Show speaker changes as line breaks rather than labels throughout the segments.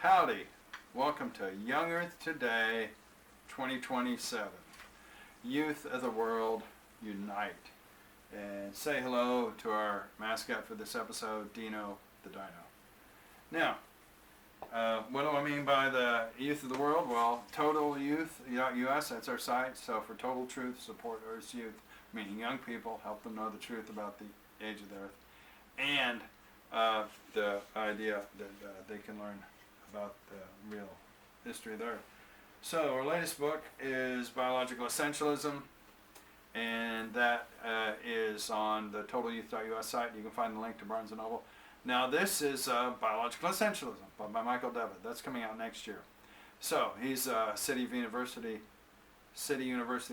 Howdy, welcome to Young Earth Today 2027. Youth of the world, unite. And say hello to our mascot for this episode, Dino the Dino. Now, what do I mean by the youth of the world? Well, totalyouth.us, that's our site. So for total truth, support Earth's youth, meaning young people, help them know the truth about the age of the Earth. And the idea that they can learn about the real history of the Earth. So our latest book is Biological Essentialism, and that is on the totalyouth.us site. You can find the link to Barnes & Noble. Now this is Biological Essentialism by Michael Devitt. That's coming out next year. So he's a City University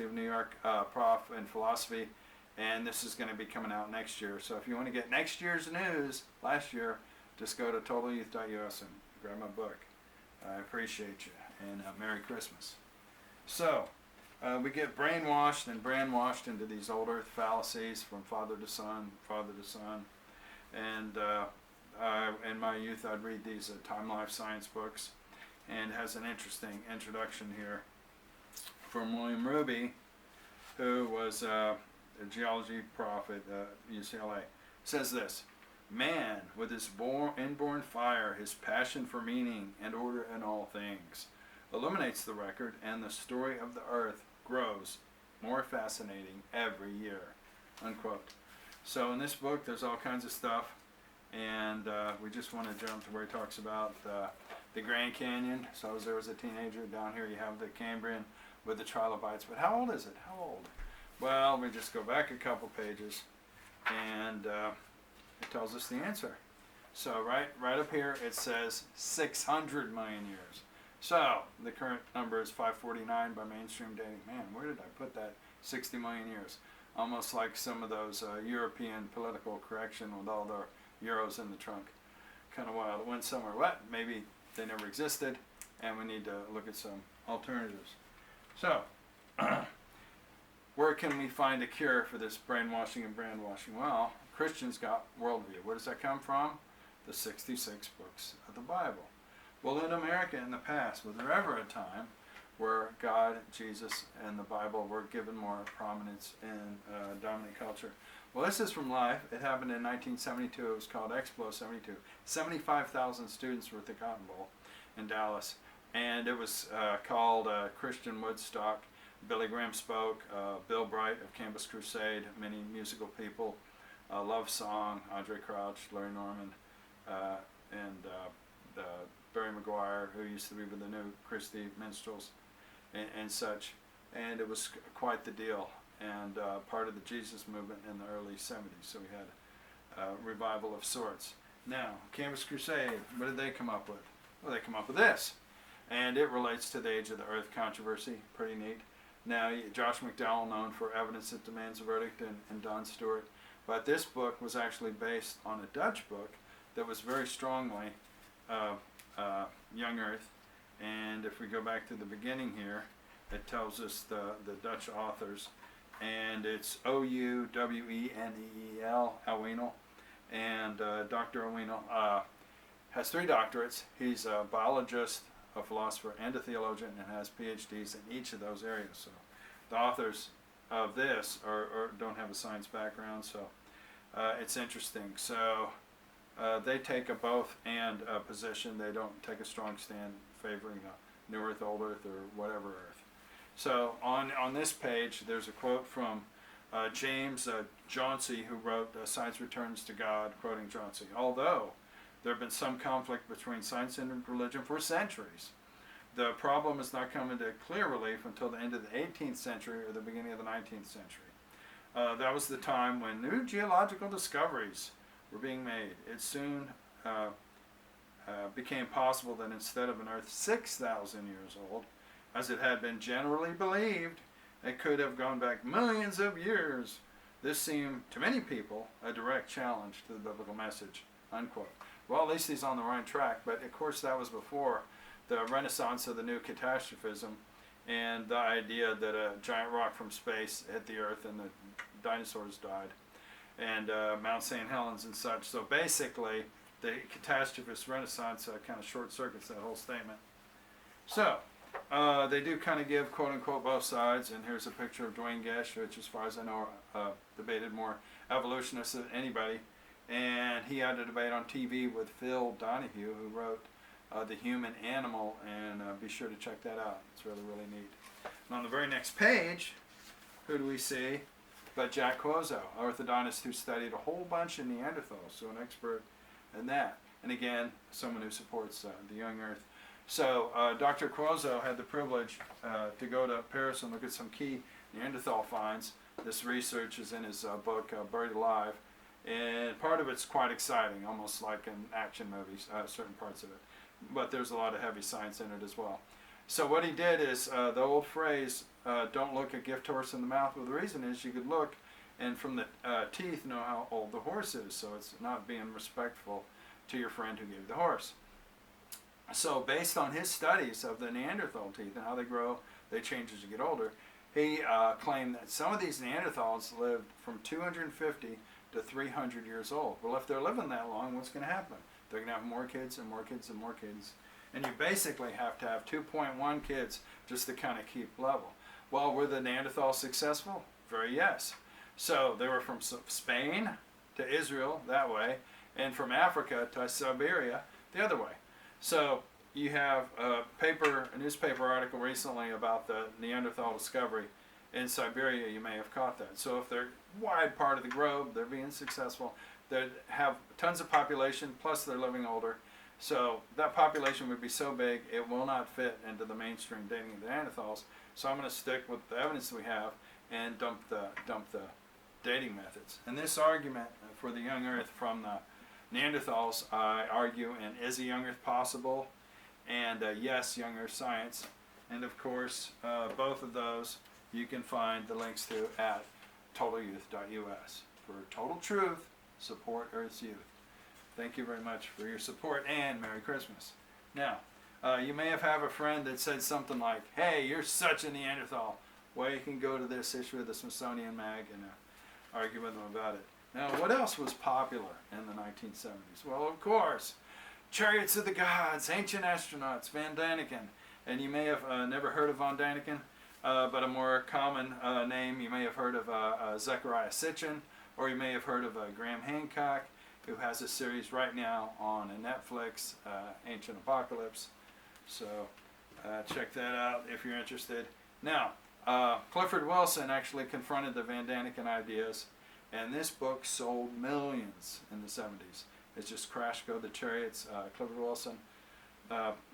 of New York prof in philosophy, and this is going to be coming out next year. So if you want to get next year's news, last year, just go to totalyouth.us and grab my book. I appreciate you, and Merry Christmas. So we get brainwashed and brandwashed into these old Earth fallacies from father to son. And in my youth, I'd read these Time Life science books, and has an interesting introduction here from William Ruby, who was a geology prof at UCLA. Says this: man, with his inborn fire, his passion for meaning and order in all things, illuminates the record, and the story of the Earth grows more fascinating every year. Unquote. So in this book, there's all kinds of stuff, and we just want to jump to where he talks about the Grand Canyon. So as there was a teenager, down here you have the Cambrian with the trilobites. But how old is it? How old? Well, we just go back a couple pages, and it tells us the answer. So right up here it says 600 million years. So the current number is 549 by mainstream dating. Man, where did I put that 60 million years? Almost like some of those European political correction with all their euros in the trunk. Kind of wild. It went somewhere. What? Maybe they never existed, and we need to look at some alternatives. So, where can we find a cure for this brainwashing and brandwashing? Well, Christians got Worldview. Where does that come from? The 66 books of the Bible. Well, in America in the past, was there ever a time where God, Jesus, and the Bible were given more prominence in dominant culture? Well, this is from Life. It happened in 1972. It was called Explo 72. 75,000 students were at the Cotton Bowl in Dallas. And it was called Christian Woodstock. Billy Graham spoke, Bill Bright of Campus Crusade, many musical people, Love Song, Andre Crouch, Larry Norman, and Barry McGuire, who used to be with the New Christie Minstrels, and such. And it was quite the deal, and part of the Jesus movement in the early 70s. So we had a revival of sorts. Now, Campus Crusade, what did they come up with? Well, they come up with this. And it relates to the age of the Earth controversy. Pretty neat. Now, Josh McDowell, known for Evidence That Demands a Verdict, and Don Stewart. But this book was actually based on a Dutch book that was very strongly Young Earth. And if we go back to the beginning here, it tells us the Dutch authors. And it's Ouweneel, Ouweneel. And Dr. Ouweneel has 3 doctorates. He's a biologist, a philosopher, and a theologian, and has PhDs in each of those areas. So the authors of this don't have a science background, so it's interesting. So they take a both and position. They don't take a strong stand favoring a New Earth, Old Earth, or whatever Earth. So on this page, there's a quote from James Jeanson, who wrote Science Returns to God, quoting Jeanson. Although there have been some conflict between science and religion for centuries, the problem has not come into clear relief until the end of the 18th century or the beginning of the 19th century. That was the time when new geological discoveries were being made. It soon became possible that instead of an Earth 6,000 years old, as it had been generally believed, it could have gone back millions of years. This seemed, to many people, a direct challenge to the biblical message, unquote. Well, at least he's on the right track, but of course that was before the renaissance of the new catastrophism and the idea that a giant rock from space hit the Earth and the dinosaurs died, and Mount St. Helens and such. So basically, the catastrophist renaissance kind of short circuits that whole statement. So, they do kind of give quote unquote both sides, and here's a picture of Dwayne Gish, which as far as I know debated more evolutionists than anybody, and he had a debate on TV with Phil Donahue, who wrote The Human Animal, and be sure to check that out. It's really, really neat. And on the very next page, who do we see but Jack Quozo, orthodontist who studied a whole bunch of Neanderthals, so an expert in that. And again, someone who supports the young Earth. So Dr. Quozo had the privilege to go to Paris and look at some key Neanderthal finds. This research is in his book, Buried Alive. And part of it's quite exciting, almost like in action movies, certain parts of it. But there's a lot of heavy science in it as well. So what he did is, the old phrase, don't look a gift horse in the mouth. Well, the reason is you could look and from the teeth know how old the horse is. So it's not being respectful to your friend who gave you the horse. So based on his studies of the Neanderthal teeth and how they grow, they change as you get older, he claimed that some of these Neanderthals lived from 250 to 300 years old. Well, if they're living that long, what's going to happen? They're going to have more kids and more kids and more kids. And you basically have to have 2.1 kids just to kind of keep level. Well, were the Neanderthals successful? Very yes. So they were from Spain to Israel that way, and from Africa to Siberia the other way. So you have a newspaper article recently about the Neanderthal discovery in Siberia. You may have caught that. So if they're wide part of the globe, they're being successful. They have tons of population, plus they're living older. So that population would be so big, it will not fit into the mainstream dating of the Neanderthals. So I'm going to stick with the evidence we have and dump the dating methods. And this argument for the young Earth from the Neanderthals, I argue in Is a Young Earth Possible? And Yes, Young Earth Science. And of course, both of those you can find the links to at totalyouth.us. For total truth, support Earth's youth. Thank you very much for your support, and Merry Christmas. Now, you may have a friend that said something like, hey, you're such a Neanderthal. Well, you can go to this issue of the Smithsonian Mag and argue with them about it. Now, what else was popular in the 1970s? Well, of course, Chariots of the Gods, Ancient Astronauts, Van Daniken. And you may have never heard of Von Daniken, but a more common name, you may have heard of Zecharia Sitchin, or you may have heard of Graham Hancock, who has a series right now on Netflix, Ancient Apocalypse. So check that out if you're interested. Now, Clifford Wilson actually confronted the Van Daniken ideas, and this book sold millions in the 70s. It's just Crash Go the Chariots. Clifford Wilson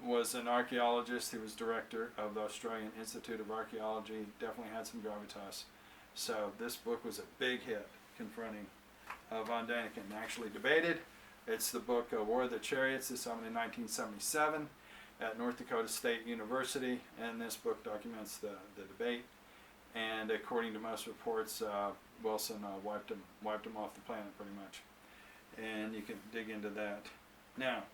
was an archaeologist. He was director of the Australian Institute of Archaeology. Definitely had some gravitas. So this book was a big hit, confronting Von Daniken, actually debated. It's the book War of the Chariots. This happened in 1977 at North Dakota State University, and this book documents the debate. And according to most reports, Wilson wiped him off the planet pretty much. And you can dig into that. Now,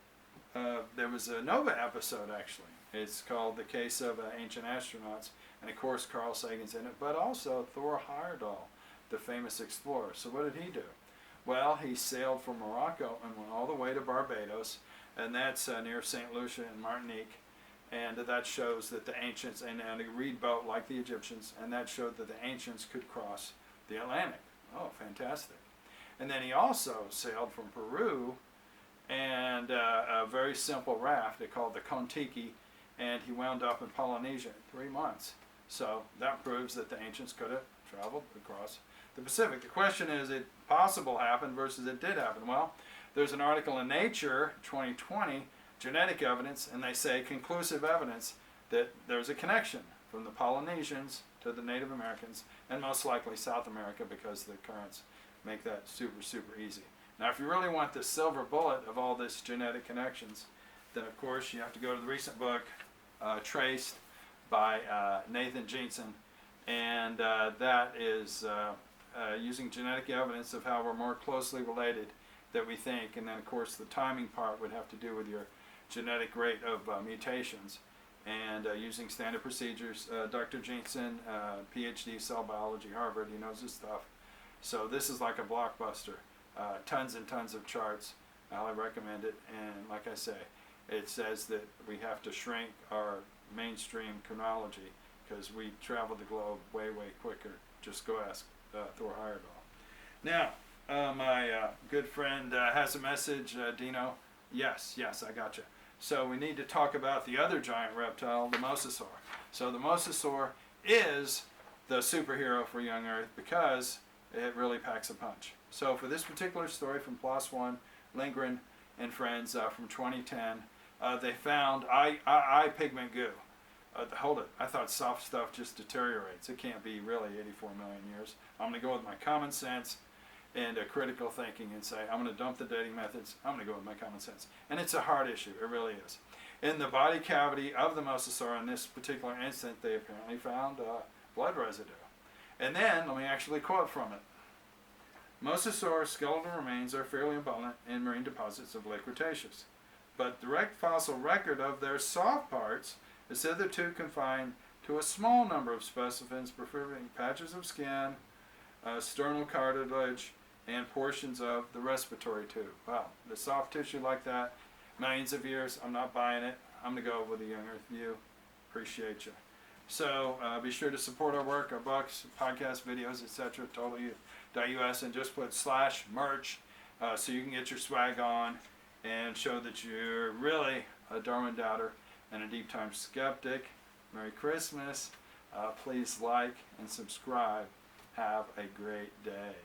there was a Nova episode actually. It's called The Case of Ancient Astronauts, and of course Carl Sagan's in it, but also Thor Heyerdahl, the famous explorer. So what did he do? Well, he sailed from Morocco and went all the way to Barbados, and that's near St. Lucia and Martinique, and that shows that the ancients, and a reed boat like the Egyptians, and that showed that the ancients could cross the Atlantic. Oh, fantastic. And then he also sailed from Peru, and a very simple raft they called the Kontiki, and he wound up in Polynesia in 3 months. So that proves that the ancients could have traveled across the Pacific. The question is, it possible happened versus it did happen? Well, there's an article in Nature 2020, genetic evidence, and they say conclusive evidence that there's a connection from the Polynesians to the Native Americans, and most likely South America, because the currents make that super, super easy. Now, if you really want the silver bullet of all this genetic connections, then of course you have to go to the recent book, Traced, by Nathan Jeanson, and that is using genetic evidence of how we're more closely related than we think, and then of course the timing part would have to do with your genetic rate of mutations, and using standard procedures. Dr. Jeanson, PhD, cell biology, Harvard, he knows his stuff. So this is like a blockbuster. Tons and tons of charts I highly recommend it. And like I say, it says that we have to shrink our mainstream chronology because we travel the globe way quicker. Just go ask Thor Heyerdahl. Now, my good friend has a message, Dino. Yes, I gotcha. So we need to talk about the other giant reptile, the mosasaur. So the mosasaur is the superhero for young Earth because it really packs a punch. So for this particular story from PLOS ONE, Lindgren and friends from 2010, they found eye pigment goo. Hold it, I thought soft stuff just deteriorates. It can't be really 84 million years. I'm going to go with my common sense and critical thinking and say, I'm going to dump the dating methods. I'm going to go with my common sense. And it's a hard issue, it really is. In the body cavity of the mosasaur in this particular instant, they apparently found blood residue. And then, let me actually quote from it. Mosasaur skeletal remains are fairly abundant in marine deposits of Lake Cretaceous, but direct fossil record of their soft parts is hitherto confined to a small number of specimens, preferring patches of skin, sternal cartilage, and portions of the respiratory tube. Wow, the soft tissue like that, millions of years, I'm not buying it. I'm going to go with a young Earth view. Appreciate you. So be sure to support our work, our books, podcasts, videos, etc. TotalYouth.us, and just put /merch so you can get your swag on and show that you're really a Darwin doubter and a deep time skeptic. Merry Christmas. Please like and subscribe. Have a great day.